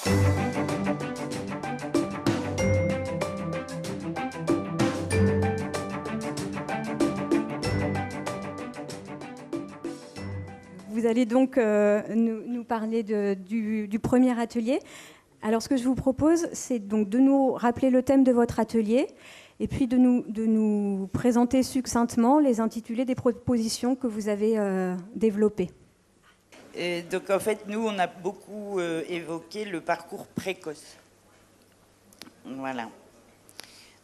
Vous allez donc nous parler du premier atelier. Alors, ce que je vous propose, c'est donc de nous rappeler le thème de votre atelier et puis de nous présenter succinctement les intitulés des propositions que vous avez développées. Donc, en fait, nous, on a beaucoup évoqué le parcours précoce. Voilà.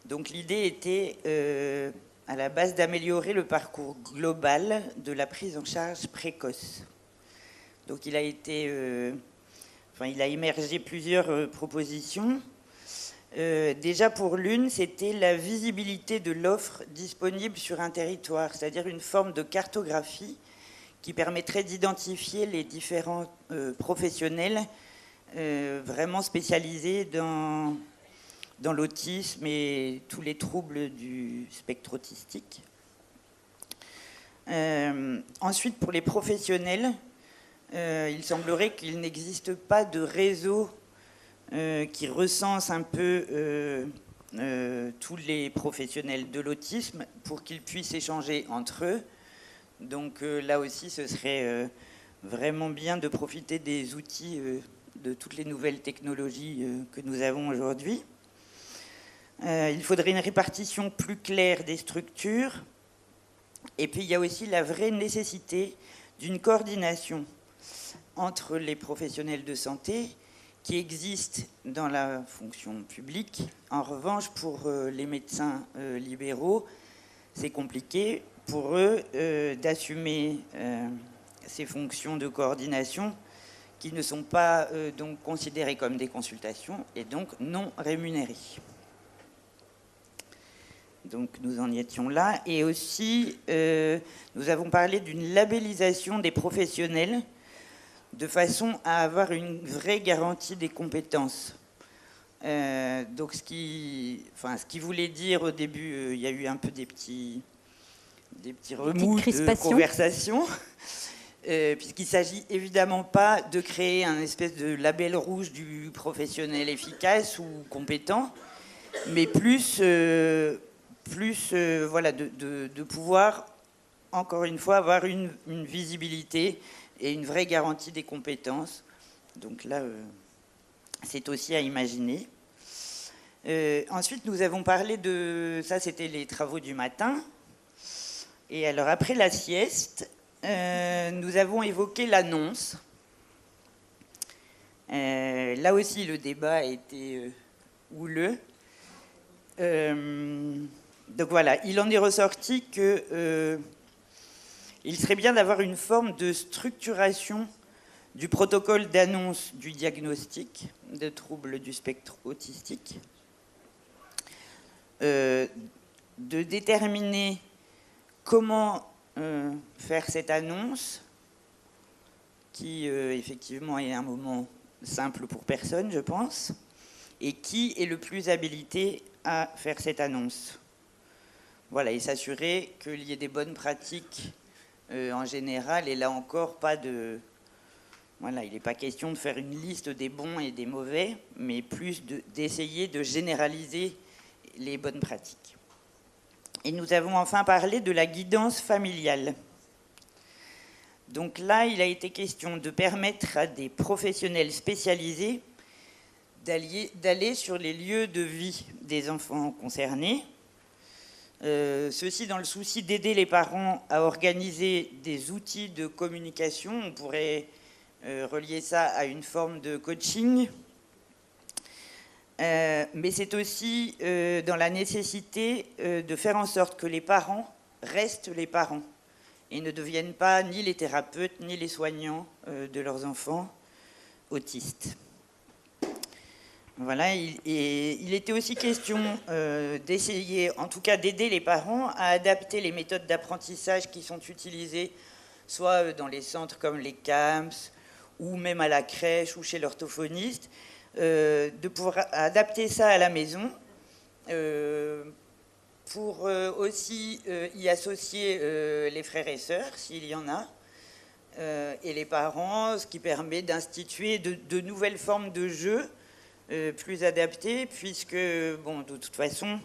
Donc, l'idée était, à la base, d'améliorer le parcours global de la prise en charge précoce. Donc, il a émergé plusieurs propositions. Déjà pour l'une, c'était la visibilité de l'offre disponible sur un territoire, c'est-à-dire une forme de cartographie qui permettrait d'identifier les différents professionnels vraiment spécialisés dans l'autisme et tous les troubles du spectre autistique. Ensuite, pour les professionnels, il semblerait qu'il n'existe pas de réseau qui recense un peu tous les professionnels de l'autisme pour qu'ils puissent échanger entre eux. Donc là aussi, ce serait vraiment bien de profiter des outils de toutes les nouvelles technologies que nous avons aujourd'hui. Il faudrait une répartition plus claire des structures. Et puis, il y a aussi la vraie nécessité d'une coordination entre les professionnels de santé qui existent dans la fonction publique. En revanche, pour les médecins libéraux, c'est compliqué pour eux d'assumer ces fonctions de coordination qui ne sont pas donc considérées comme des consultations et donc non rémunérées. Donc nous en étions là. Et aussi, nous avons parlé d'une labellisation des professionnels de façon à avoir une vraie garantie des compétences. Donc ce qui voulait dire au début, il y a eu un peu des petits remous de conversation, puisqu'il ne s'agit évidemment pas de créer un espèce de label rouge du professionnel efficace ou compétent, mais plus de pouvoir, encore une fois, avoir une visibilité et une vraie garantie des compétences. Donc là, c'est aussi à imaginer. Ensuite, nous avons parlé de... Ça, c'était les travaux du matin. Et alors, après la sieste, nous avons évoqué l'annonce. Là aussi, le débat a été houleux. Donc voilà, il en est ressorti que il serait bien d'avoir une forme de structuration du protocole d'annonce du diagnostic de troubles du spectre autistique, de déterminer comment faire cette annonce, qui effectivement est un moment simple pour personne, je pense, et qui est le plus habilité à faire cette annonce. Voilà, et s'assurer qu'il y ait des bonnes pratiques en général, et là encore, pas de... Voilà, il n'est pas question de faire une liste des bons et des mauvais, mais plus d'essayer de généraliser les bonnes pratiques. Et nous avons enfin parlé de la guidance familiale. Donc là, il a été question de permettre à des professionnels spécialisés d'aller sur les lieux de vie des enfants concernés, ceci dans le souci d'aider les parents à organiser des outils de communication. On pourrait relier ça à une forme de coaching, mais c'est aussi dans la nécessité de faire en sorte que les parents restent les parents et ne deviennent pas ni les thérapeutes ni les soignants de leurs enfants autistes. Voilà, il était aussi question d'essayer, en tout cas d'aider les parents à adapter les méthodes d'apprentissage qui sont utilisées, soit dans les centres comme les CAMS, ou même à la crèche ou chez l'orthophoniste, de pouvoir adapter ça à la maison, pour aussi y associer les frères et sœurs, s'il y en a, et les parents, ce qui permet d'instituer de nouvelles formes de jeux plus adaptées, puisque, bon, de toute façon,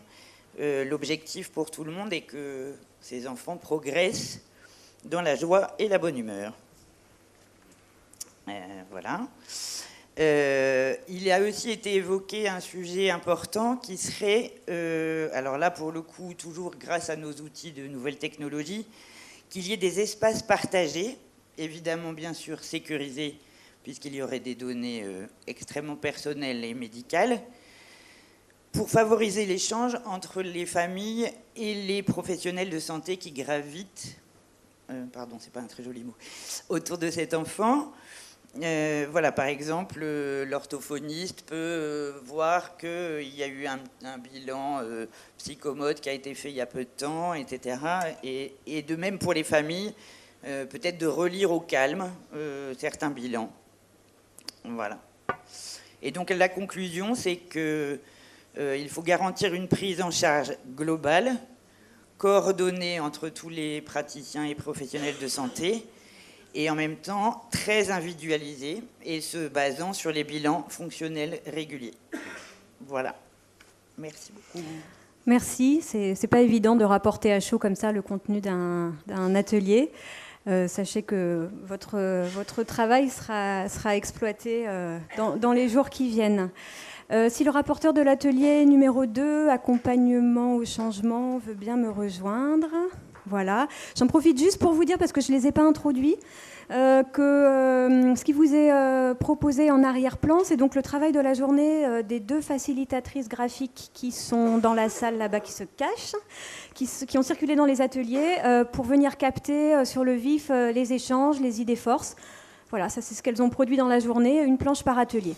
l'objectif pour tout le monde est que ces enfants progressent dans la joie et la bonne humeur. Voilà. Il a aussi été évoqué un sujet important qui serait, alors là pour le coup, toujours grâce à nos outils de nouvelles technologies, qu'il y ait des espaces partagés, évidemment bien sûr sécurisés, puisqu'il y aurait des données extrêmement personnelles et médicales, pour favoriser l'échange entre les familles et les professionnels de santé qui gravitent, pardon, c'est pas un très joli mot, autour de cet enfant. Voilà, par exemple, l'orthophoniste peut voir qu'il y a eu un bilan psychomote qui a été fait il y a peu de temps, etc. Et de même pour les familles, peut-être de relire au calme certains bilans. Voilà. Et donc la conclusion, c'est que il faut garantir une prise en charge globale, coordonnée entre tous les praticiens et professionnels de santé, et en même temps très individualisée, et se basant sur les bilans fonctionnels réguliers. Voilà. Merci beaucoup. Merci. C'est pas évident de rapporter à chaud comme ça le contenu d'un atelier. Sachez que votre travail sera exploité dans les jours qui viennent. Si le rapporteur de l'atelier numéro 2, accompagnement au changement, veut bien me rejoindre. Voilà. J'en profite juste pour vous dire, parce que je ne les ai pas introduits, que ce qui vous est proposé en arrière-plan, c'est donc le travail de la journée des 2 facilitatrices graphiques qui sont dans la salle là-bas, qui se cachent, qui ont circulé dans les ateliers pour venir capter sur le vif les échanges, les idées forces. Voilà, ça c'est ce qu'elles ont produit dans la journée, une planche par atelier.